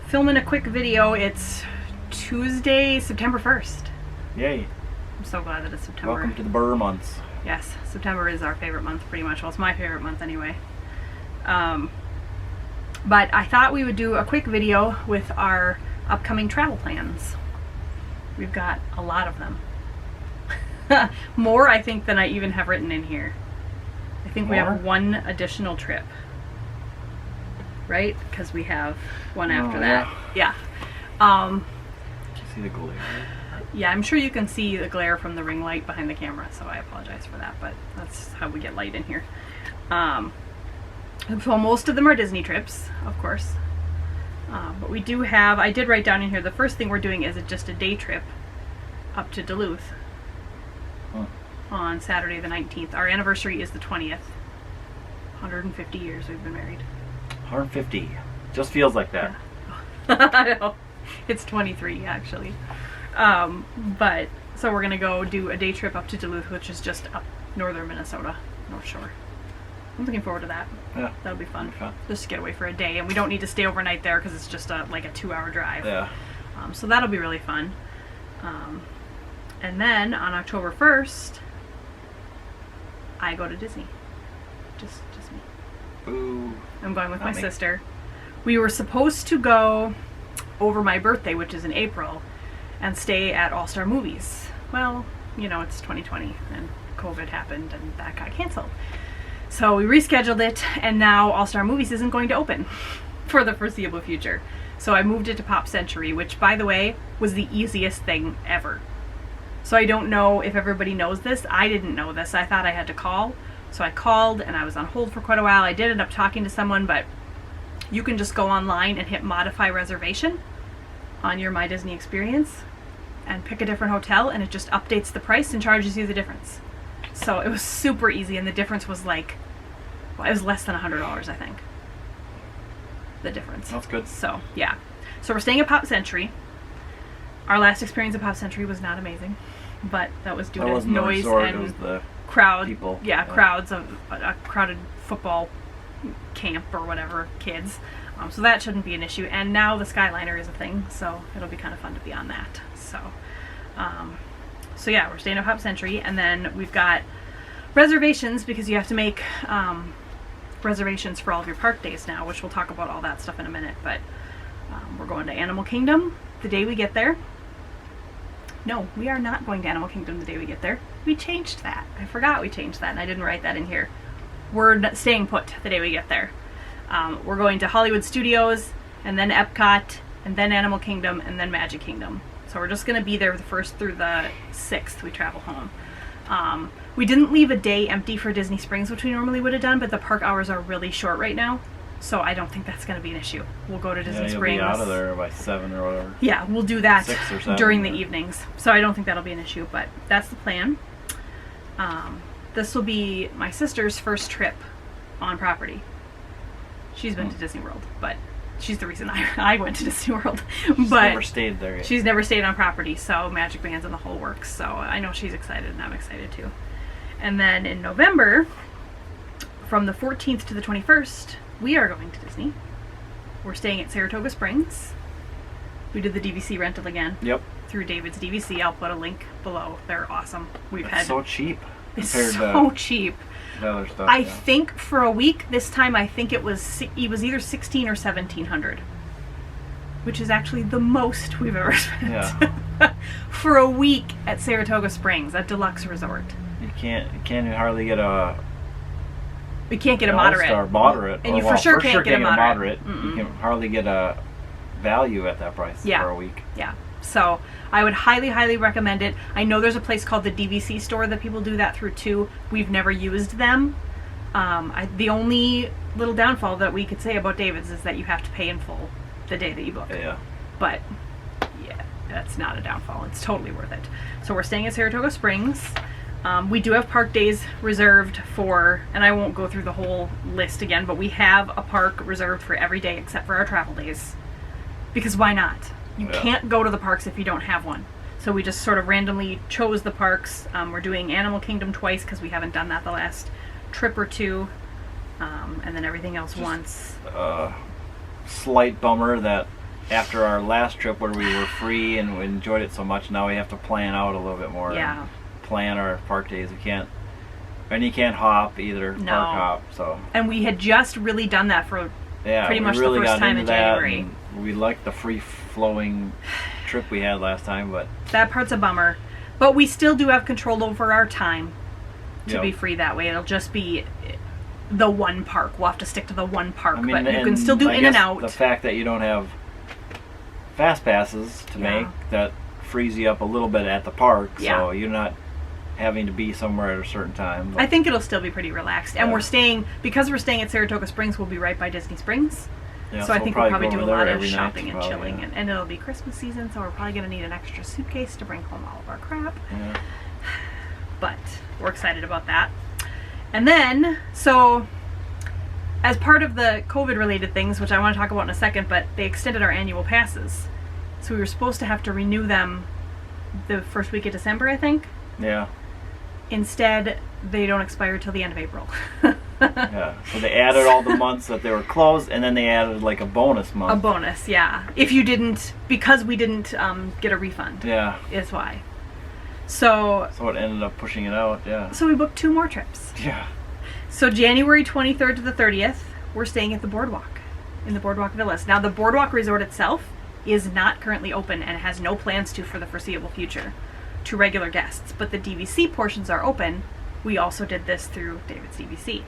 filming a quick video. It's Tuesday, September 1st. Yay. I'm so glad that it's September. Welcome to the Burr months. Yes, September is our favorite month pretty much. Well, it's my favorite month anyway. But I thought we would do a quick video with our upcoming travel plans. We've got a lot of them. More, I think, than I even have written in here. I think we have one additional trip. Right? Because we have one after that. Yeah. Did you see the glare? Yeah, I'm sure you can see the glare from the ring light behind the camera, so I apologize for that, but that's how we get light in here. So most of them are Disney trips, of course. But we do have, I did write down in here, the first thing we're doing is just a day trip up to Duluth on Saturday the 19th. Our anniversary is the 20th. 150 years we've been married. 150. Just feels like that. Yeah. I know. It's 23 actually. But so we're gonna go do a day trip up to Duluth, which is just up northern Minnesota, North Shore. I'm looking forward to that. Yeah, that'll be fun. Just to get away for a day, and we don't need to stay overnight there because it's just like a 2-hour drive. Yeah. So that'll be really fun. And then on October 1st, I go to Disney. Just me. Ooh. I'm going with my sister. We were supposed to go over my birthday, which is in April, and stay at All Star Movies. Well, you know, it's 2020 and COVID happened and that got canceled. So we rescheduled it, and now All Star Movies isn't going to open for the foreseeable future. So I moved it to Pop Century, which, by the way, was the easiest thing ever. So I don't know if everybody knows this. I didn't know this. I thought I had to call. So I called, and I was on hold for quite a while. I did end up talking to someone, but you can just go online and hit Modify Reservation on your My Disney Experience and pick a different hotel, and it just updates the price and charges you the difference. So it was super easy, and the difference was like, well, it was less than $100, I think. The difference. That's good. So, yeah. So we're staying at Pop Century. Our last experience at Pop Century was not amazing, but that was due to noise and the crowd. People. Yeah, crowds of a crowded football camp or whatever, kids. So that shouldn't be an issue. And now the Skyliner is a thing, so it'll be kind of fun to be on that. So, so yeah, we're staying at Pop Century, and then we've got reservations because you have to make reservations for all of your park days now, which we'll talk about all that stuff in a minute. But we're going to Animal Kingdom the day we get there. No, we are not going to Animal Kingdom the day we get there. We changed that. I forgot we changed that, and I didn't write that in here. We're staying put the day we get there. We're going to Hollywood Studios, and then Epcot, and then Animal Kingdom, and then Magic Kingdom. So we're just going to be there the 1st through the 6th. We travel home. We didn't leave a day empty for Disney Springs, which we normally would have done, but the park hours are really short right now, so I don't think that's going to be an issue. We'll go to Disney Springs. You'll be out of there by 7 or whatever. Yeah, we'll do that 6 or 7, during the evenings, so I don't think that'll be an issue, but that's the plan. This will be my sister's first trip on property. She's been to Disney World, but she's the reason I went to Disney World. She's but never stayed there yet. She's never stayed on property, so Magic Bands and the whole works. So I know she's excited, and I'm excited too. And then in November, from the 14th to the 21st, we are going to Disney. We're staying at Saratoga Springs. We did the DVC rental again. Yep. Through David's DVC. I'll put a link below. They're awesome. It's so cheap. It's so cheap. Other stuff, I think for a week this time, I think it was either $1,600 or $1,700, which is actually the most we've ever spent. Yeah. For a week at Saratoga Springs, a deluxe resort. You can't hardly get a. We can't get a moderate. Moderate. And you for sure can't get a moderate. You can hardly get a value at that price for a week. Yeah. So I would highly, highly recommend it. I know there's a place called the DVC store that people do that through too. We've never used them. The only little downfall that we could say about David's is that you have to pay in full the day that you book. Yeah. But yeah, that's not a downfall. It's totally worth it. So we're staying at Saratoga Springs. We do have park days reserved for, and I won't go through the whole list again, but we have a park reserved for every day except for our travel days. Because why not? You can't go to the parks if you don't have one. So we just sort of randomly chose the parks. We're doing Animal Kingdom twice because we haven't done that the last trip or two. And then everything else once. Slight bummer that after our last trip where we were free and we enjoyed it so much, now we have to plan out a little bit more. Yeah. And plan our park days. We can't, and you can't hop either. No. Park hop. So And we had just really done that for yeah, pretty we much the really first got time into in that, January. and we liked the free flowing trip we had last time, but that part's a bummer. But we still do have control over our time to Yep. be free that way. It'll just be the one park. We'll have to stick to the one park, I mean, but you can and still do I in and guess out. The fact that you don't have fast passes to Yeah. make, that frees you up a little bit at the park, Yeah. so you're not having to be somewhere at a certain time. I think it'll still be pretty relaxed. And Yeah. we're staying at Saratoga Springs, we'll be right by Disney Springs. Yeah, So I think we'll probably go do a over there lot of every night, shopping and probably, chilling. yeah. And it'll be Christmas season, so we're probably going to need an extra suitcase to bring home all of our crap. Yeah. But we're excited about that. And then, so as part of the COVID related things, which I want to talk about in a second, but they extended our annual passes. So we were supposed to have to renew them the first week of December, I think. Yeah. Instead, they don't expire till the end of April. Yeah. So they added all the months that they were closed, and then they added like a bonus month. A bonus, yeah. If you didn't, because we didn't get a refund, Yeah. is why. So So it ended up pushing it out. Yeah. we booked 2 more trips. Yeah. So January 23rd to the 30th, we're staying at the Boardwalk, in the Boardwalk Villas. Now the Boardwalk Resort itself is not currently open and has no plans to for the foreseeable future to regular guests, but the DVC portions are open. We also did this through David's DVC.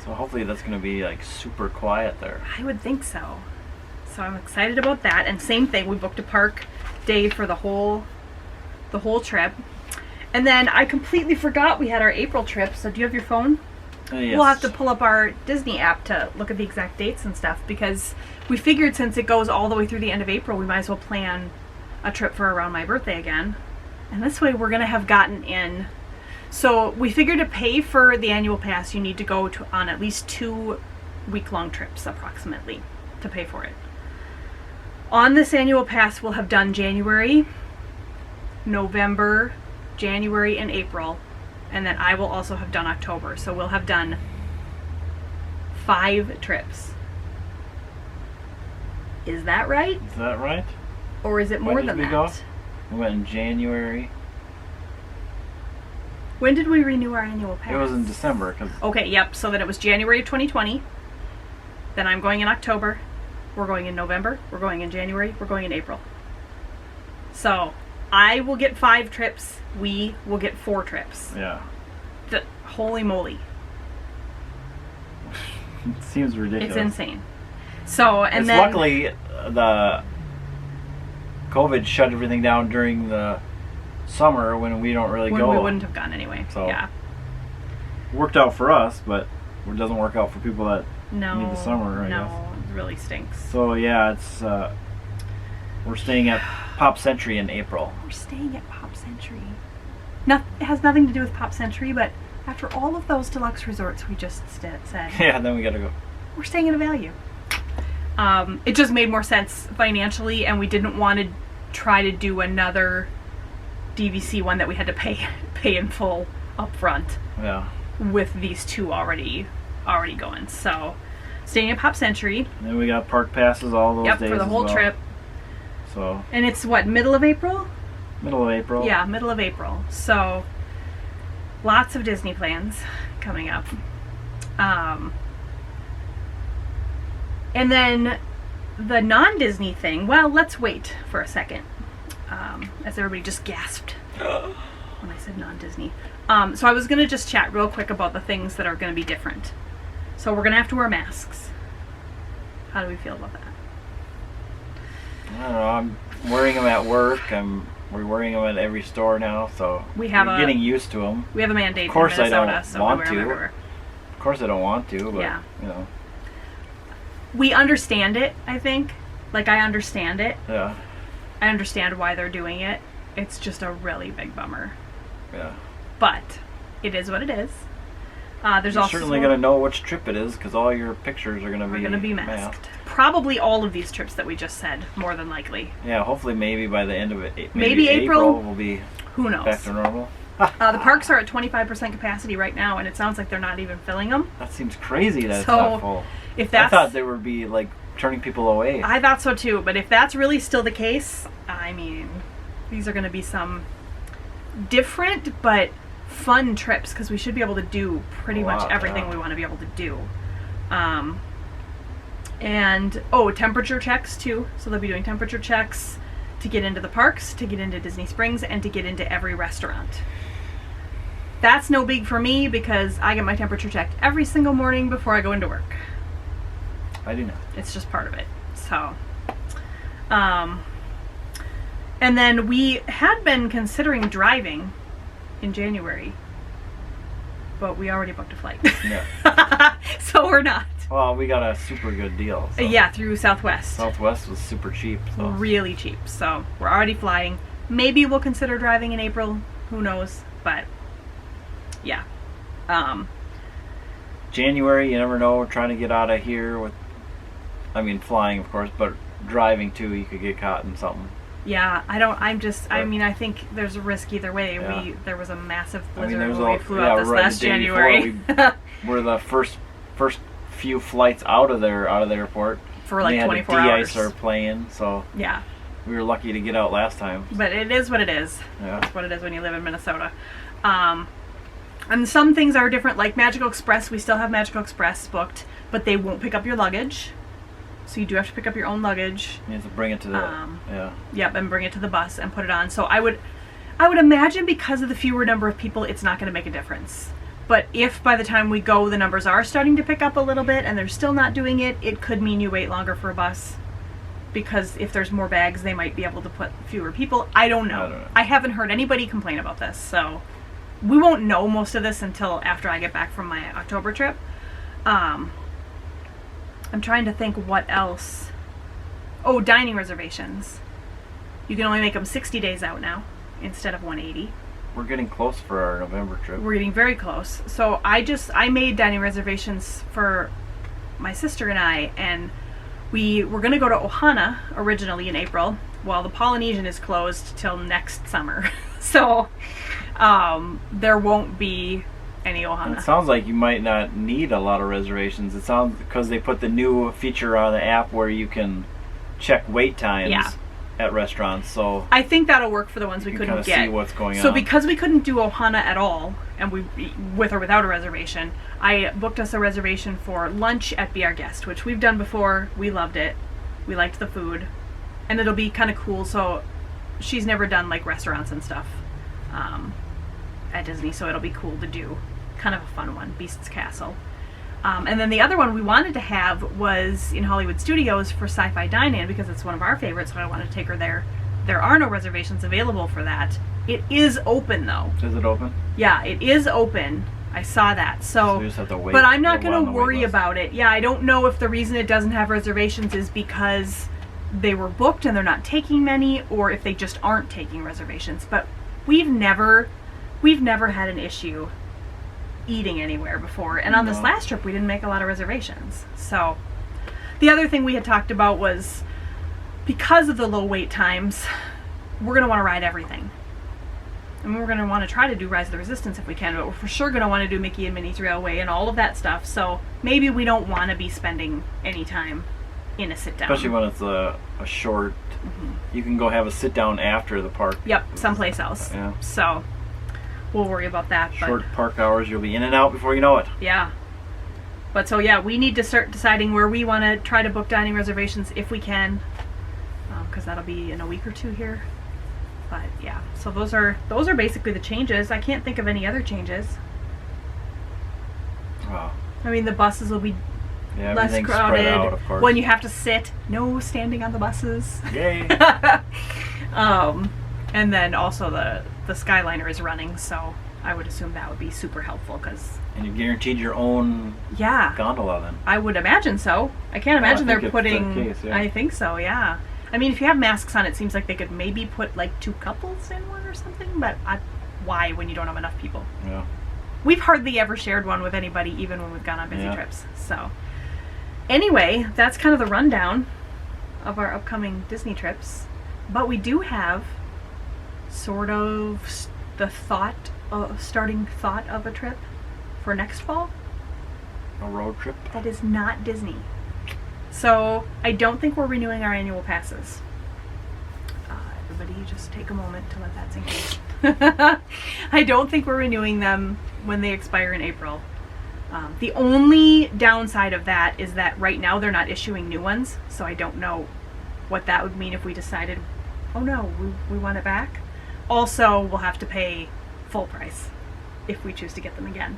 So hopefully that's going to be like super quiet there. I would think so. So I'm excited about that. And same thing, we booked a park day for the whole trip. And then I completely forgot we had our April trip. So do you have your phone? Yes. We'll have to pull up our Disney app to look at the exact dates and stuff, because we figured since it goes all the way through the end of April, we might as well plan a trip for around my birthday again. And this way we're going to have gotten in. So we figured to pay for the annual pass, you need to go on at least 2 week-long trips approximately to pay for it. On this annual pass, we'll have done January, November, January, and April. And then I will also have done October. So we'll have done 5 trips. Is that right? Is that right? Or is it When more did than we that? go? We went in January. When did we renew our annual pass? It was in December. Cause Okay, yep. So then it was January of 2020. Then I'm going in October. We're going in November. We're going in January. We're going in April. So I will get 5 trips. We will get 4 trips. yeah. Holy moly. It seems ridiculous. It's insane. So, and It's then... luckily the COVID shut everything down during the summer when we don't really when go. we wouldn't have gone anyway. So- Yeah. Worked out for us, but it doesn't work out for people that No. need the summer, I no, guess. it really stinks. So yeah, it's we're staying at Pop Century in April. We're staying at Pop Century. It has nothing to do with Pop Century, but after all of those deluxe resorts we just said, Yeah, then we gotta go. we're staying at a value. It just made more sense financially, and we didn't want to try to do another DVC one that we had to pay in full up front Yeah. with these 2 already going. So staying at Pop Century. And then we got park passes all those Yep, days for the as whole well. trip. So And it's what, middle of April? middle of April. Yeah, middle of April. So lots of Disney plans coming up. And then the non-Disney thing, well, let's wait for a second. As everybody just gasped when I said non-Disney. So I was going to just chat real quick about the things that are going to be different. So we're going to have to wear masks. How do we feel about that? I don't know. I'm wearing them at work. We're wearing them at every store now, so We have we're a- getting used to them. We have a mandate Of course in Minnesota, I don't so want we wear them to. everywhere. Of course, I don't want to, but Yeah. you know, We understand it, I think. Like, I understand it. yeah, I understand why they're doing it. It's just a really big bummer. yeah. But it is what it is. There's You're also certainly gonna know which trip it is because all your pictures are gonna we're going to be masked. masked. Probably all of these trips that we just said, more than likely. Yeah, hopefully maybe by the end of it, Maybe April. we'll be Who knows? back to normal. The parks are at 25% capacity right now, and it sounds like they're not even filling them. That seems crazy that it's So, not full. If I that's thought there would be like turning people away. I thought so too, but if that's really still the case, I mean, these are going to be some different but fun trips because we should be able to do pretty much everything we want to be able to do. And temperature checks too. So they'll be doing temperature checks to get into the parks, to get into Disney Springs, and to get into every restaurant. That's no big for me because I get my temperature checked every single morning before I go into work. I do not. It's just part of it. So, and then we had been considering driving in January, but we already booked a flight. Yeah. So we're not. Well, we got a super good deal. So. Yeah, through Southwest. Southwest was super cheap. So. Really cheap. So we're already flying. Maybe we'll consider driving in April. Who knows? But yeah. January, you never know. We're trying to get out of here with, flying, of course, but driving too, you could get caught in something. Yeah, I think there's a risk either way. Yeah. There was a massive blizzard when we flew out this last January. We're the first few flights out of the airport. For like 24 hours. hours. De-ice our plane, so yeah. We were lucky to get out last time. But it is what it is. Yeah. That's what it is when you live in Minnesota. And some things are different, like Magical Express. We still have Magical Express booked, but they won't pick up your luggage. So you do have to pick up your own luggage. You have to bring it to the Yep, and bring it to the bus and put it on. So I would imagine because of the fewer number of people, it's not going to make a difference. But if by the time we go, the numbers are starting to pick up a little bit and they're still not doing it, it could mean you wait longer for a bus. Because if there's more bags, they might be able to put fewer people. I don't know. I haven't heard anybody complain about this. So we won't know most of this until after I get back from my October trip. I'm trying to think what else. Oh, dining reservations. You can only make them 60 days out now instead of 180. We're getting close for our November trip. We're getting very close. So I made dining reservations for my sister and I, and we were going to go to Ohana originally in April, while the Polynesian is closed till next summer. So there won't be any Ohana. It sounds like you might not need a lot of reservations. It sounds because they put the new feature on the app where you can check wait times at restaurants. So I think that'll work for the ones we couldn't get. See what's going on. So because we couldn't do Ohana at all, and we with or without a reservation, I booked us a reservation for lunch at Be Our Guest, which we've done before. We loved it. We liked the food, and it'll be kind of cool. So she's never done like restaurants and stuff at Disney, so it'll be cool to do. Kind of a fun one, Beast's Castle. And then the other one we wanted to have was in Hollywood Studios for Sci-Fi Dine-In because it's one of our favorites, so I wanted to take her there. There are no reservations available for that. It is open though. Is it open? Yeah, it is open. I saw that. So you just have to wait. But I'm not going to worry about it. Yeah, I don't know if the reason it doesn't have reservations is because they were booked and they're not taking many, or if they just aren't taking reservations. But we've never had an issue eating anywhere before, and on this last trip we didn't make a lot of reservations. So the other thing we had talked about was because of the low wait times, we're going to want to ride everything, and we're going to want to try to do Rise of the Resistance if we can, but we're for sure going to want to do Mickey and Minnie's Railway and all of that stuff. So maybe we don't want to be spending any time in a sit down, especially when it's a short. You can go have a sit down after the park. Yep, someplace else. Yeah. So we'll worry about that. Short park hours, you'll be in and out before you know it. Yeah. But so yeah, we need to start deciding where we want to try to book dining reservations if we can, because that'll be in a week or two here. But yeah, so those are basically the changes. I can't think of any other changes. Wow. I mean, the buses will be less crowded. Spread out, of course. When you have to sit, no standing on the buses. Yay. And then also the Skyliner is running, so I would assume that would be super helpful because. And you're guaranteed your own gondola then. I would imagine so. I can't imagine they're putting. The case, yeah. I think so. Yeah. I mean, if you have masks on, it seems like they could maybe put like 2 couples in one or something. But why when you don't have enough people? Yeah. We've hardly ever shared one with anybody, even when we've gone on busy trips. So, anyway, that's kind of the rundown of our upcoming Disney trips. But we do have sort of the starting thought of a trip for next fall. A road trip? That is not Disney. So I don't think we're renewing our annual passes. Everybody just take a moment to let that sink in. I don't think we're renewing them when they expire in April. The only downside of that is that right now they're not issuing new ones, so I don't know what that would mean if we decided, oh no, we want it back. Also, we'll have to pay full price if we choose to get them again.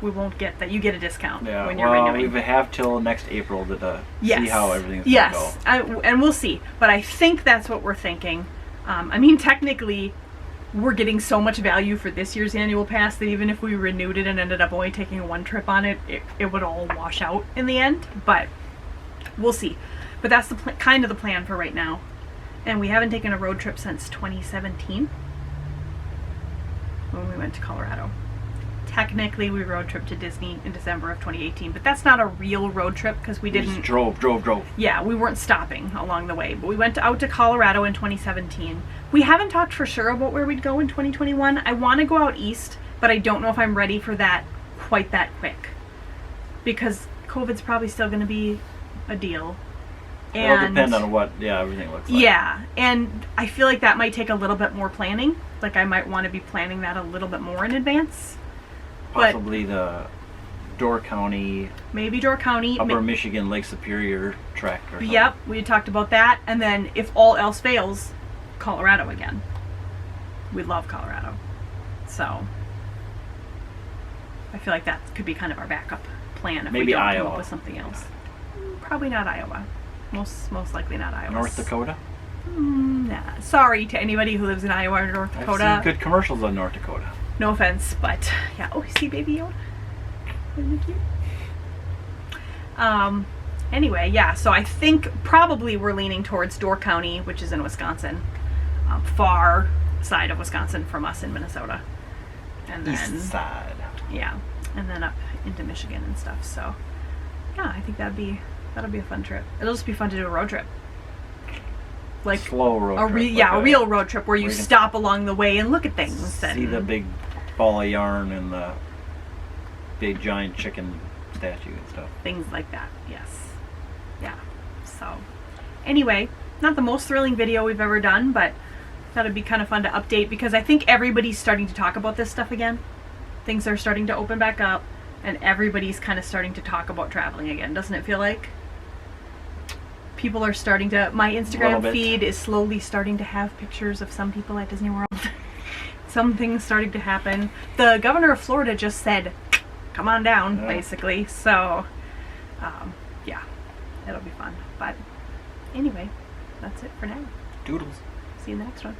We won't get that. You get a discount when you're renewing. We have till next April to see how everything's going to go. And we'll see. But I think that's what we're thinking. I mean, technically, we're getting so much value for this year's annual pass that even if we renewed it and ended up only taking one trip on it, it would all wash out in the end. But we'll see. But that's the kind of the plan for right now. And we haven't taken a road trip since 2017 when we went to Colorado. Technically, we road trip to Disney in December of 2018, but that's not a real road trip because we didn't... just drove. Yeah, we weren't stopping along the way, but we went out to Colorado in 2017. We haven't talked for sure about where we'd go in 2021. I want to go out east, but I don't know if I'm ready for that quite that quick because COVID's probably still going to be a deal. It'll depend on what everything looks like. Yeah, and I feel like that might take a little bit more planning. Like I might want to be planning that a little bit more in advance. Possibly the Door County. Maybe Door County. Upper Michigan, Lake Superior trek or something. Yep, we talked about that. And then if all else fails, Colorado again. We love Colorado. So I feel like that could be kind of our backup plan if maybe we don't Iowa. come up with something else. Probably not Iowa. Most likely not Iowa. North Dakota? Nah. Sorry to anybody who lives in Iowa or North Dakota. I've seen good commercials on North Dakota. No offense, but yeah. Oh, see Baby Yoda? Isn't he cute? Anyway, yeah, so I think probably we're leaning towards Door County, which is in Wisconsin. Far side of Wisconsin from us in Minnesota. And then East side. Yeah. And then up into Michigan and stuff. So yeah, I think that'll be a fun trip. It'll just be fun to do a road trip. Like slow road trip. A real road trip where you stop along the way and look at things. See the big ball of yarn and the big giant chicken statue and stuff. Things like that, yes. Yeah. So, anyway, not the most thrilling video we've ever done, but thought it'd be kind of fun to update because I think everybody's starting to talk about this stuff again. Things are starting to open back up, and everybody's kind of starting to talk about traveling again. Doesn't it feel like? People are starting to... My Instagram feed is slowly starting to have pictures of some people at Disney World. Something's starting to happen. The governor of Florida just said, come on down, basically. So, yeah, it'll be fun. But anyway, that's it for now. Doodles. See you in the next one.